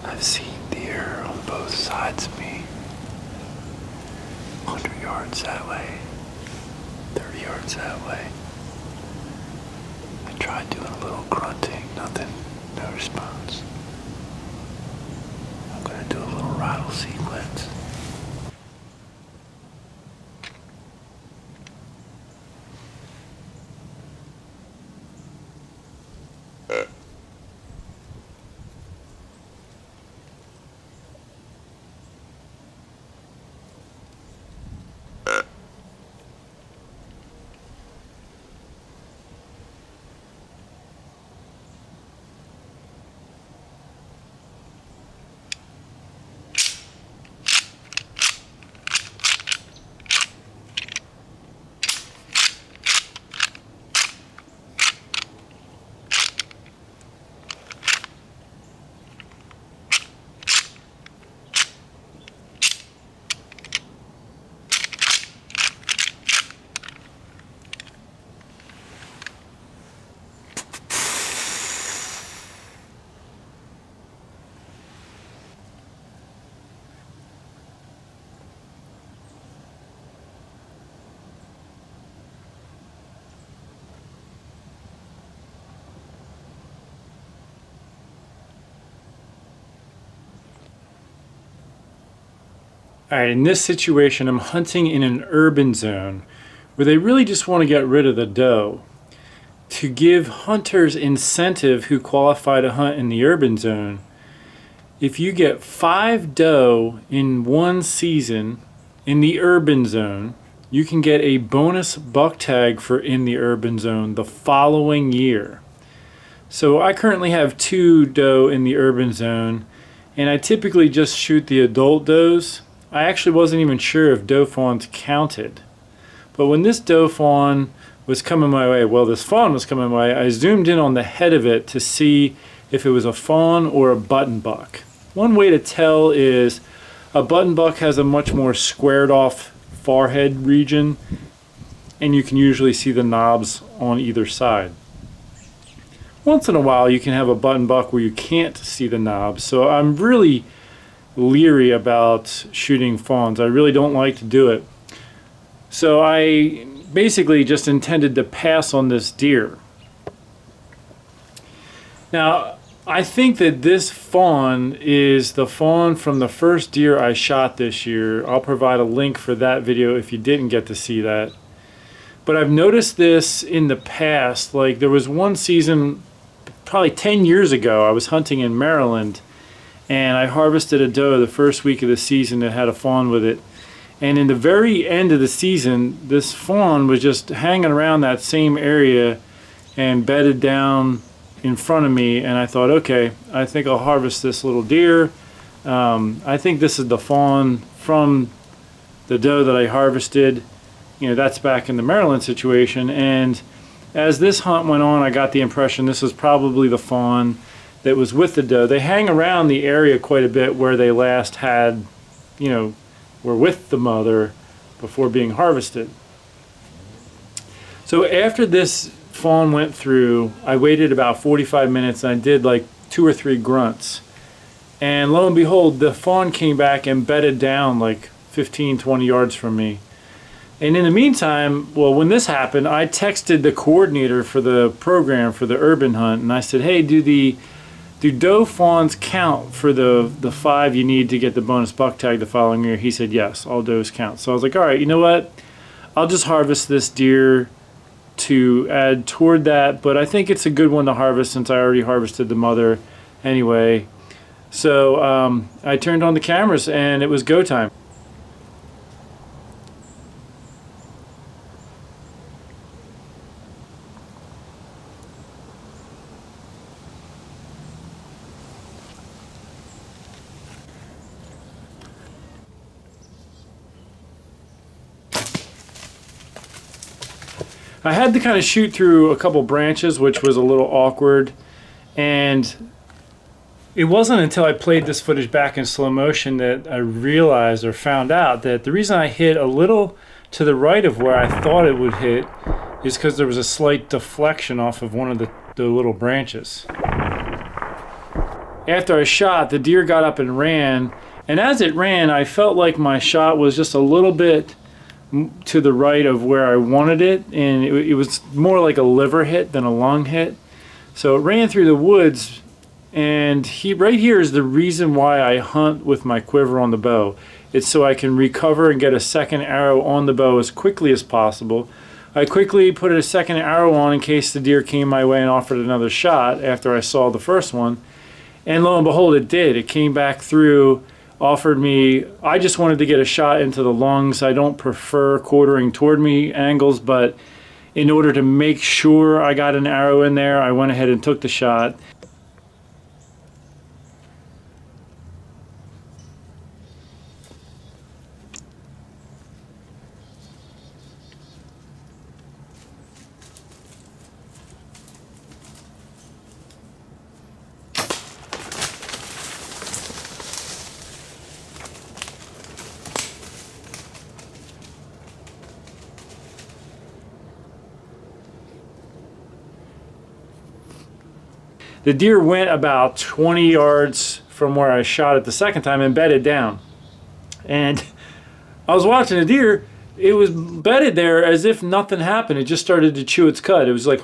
I've seen deer on both sides of me. 100 yards that way, 30 yards that way. I tried doing a little grunting, nothing, no response. I'm gonna do a little rattle sequence. All right, in this situation, I'm hunting in an urban zone where they really just want to get rid of the doe. To give hunters incentive who qualify to hunt in the urban zone, if you get 5 doe in one season in the urban zone, you can get a bonus buck tag for in the urban zone the following year. So I currently have 2 doe in the urban zone, and I typically just shoot the adult does. I actually wasn't even sure if doe fawns counted. But when this doe fawn was coming my way, well, this fawn was coming my way, I zoomed in on the head of it to see if it was a fawn or a button buck. One way to tell is a button buck has a much more squared off forehead region, and you can usually see the knobs on either side. Once in a while you can have a button buck where you can't see the knobs, so I'm really leery about shooting fawns. I really don't like to do it. So I basically just intended to pass on this deer. Now, I think that this fawn is the fawn from the first deer I shot this year. I'll provide a link for that video if you didn't get to see that. But I've noticed this in the past. Like, there was one season, probably 10 years ago, I was hunting in Maryland, and I harvested a doe the first week of the season that had a fawn with it. And in the very end of the season, this fawn was just hanging around that same area and bedded down in front of me, and I thought, okay, I think I'll harvest this little deer. I think this is the fawn from the doe that I harvested. You know, that's back in the Maryland situation. And as this hunt went on, I got the impression this was probably the fawn that was with the doe. They hang around the area quite a bit where they last had, you know, were with the mother before being harvested. So after this fawn went through, I waited about 45 minutes and I did like 2 or 3 grunts. And lo and behold, the fawn came back and bedded down like 15, 20 yards from me. And in the meantime, well, when this happened, I texted the coordinator for the program for the urban hunt, and I said, hey, do doe fawns count for the 5 you need to get the bonus buck tag the following year? He said, yes, all does count. So I was like, all right, you know what? I'll just harvest this deer to add toward that, but I think it's a good one to harvest since I already harvested the mother anyway. So I turned on the cameras and it was go time. I had to kind of shoot through a couple branches, which was a little awkward, and it wasn't until I played this footage back in slow motion that I realized or found out that the reason I hit a little to the right of where I thought it would hit is because there was a slight deflection off of one of the little branches. after I shot, the deer got up and ran. And as it ran, I felt like my shot was just a little bit to the right of where I wanted it. And it was more like a liver hit than a lung hit. So it ran through the woods. And right here is the reason why I hunt with my quiver on the bow. It's so I can recover and get a second arrow on the bow as quickly as possible. I quickly put a second arrow on in case the deer came my way and offered another shot after I saw the first one. And lo and behold, it did. It came back through, offered me, I just wanted to get a shot into the lungs. I don't prefer quartering toward me angles, but in order to make sure I got an arrow in there, I went ahead and took the shot. The deer went about 20 yards from where I shot it the second time and bedded down. And I was watching the deer, it was bedded there as if nothing happened. It just started to chew its cud. It was like,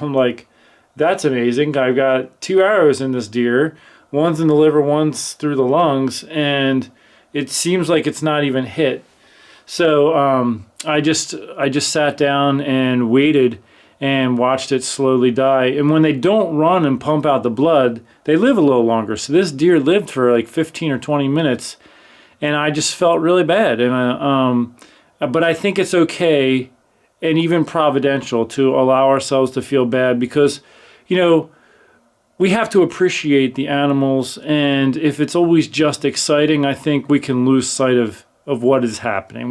I'm like, that's amazing. I've got 2 arrows in this deer. One's in the liver, one's through the lungs, and it seems like it's not even hit. So I just sat down and waited and watched it slowly die. And when they don't run and pump out the blood, they live a little longer. So this deer lived for like 15 or 20 minutes, and I just felt really bad. And but I think it's okay and even providential to allow ourselves to feel bad, because, you know, we have to appreciate the animals. And if it's always just exciting, I think we can lose sight of what is happening.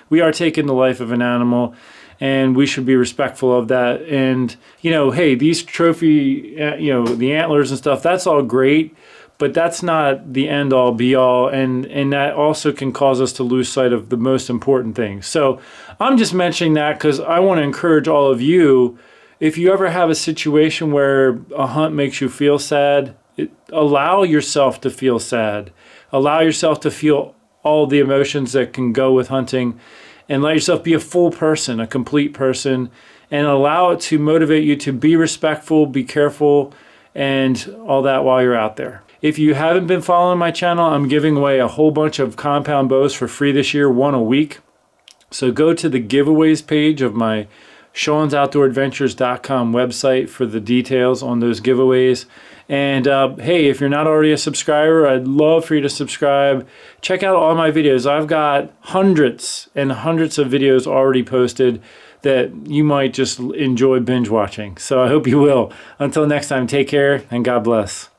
We are taking the life of an animal, and we should be respectful of that. And, you know, hey, these trophy, you know, the antlers and stuff, that's all great, but that's not the end all be all. And that also can cause us to lose sight of the most important things. So I'm just mentioning that because I want to encourage all of you, if you ever have a situation where a hunt makes you feel sad, allow yourself to feel sad. Allow yourself to feel all the emotions that can go with hunting, and let yourself be a full person, a complete person, and allow it to motivate you to be respectful, be careful, and all that while you're out there. If you haven't been following my channel, I'm giving away a whole bunch of compound bows for free this year, 1 a week. So go to the giveaways page of my Sean'sOutdoorAdventures.com website for the details on those giveaways. And hey, if you're not already a subscriber, I'd love for you to subscribe. Check out all my videos. I've got hundreds and hundreds of videos already posted that you might just enjoy binge watching. So I hope you will. Until next time, take care and God bless.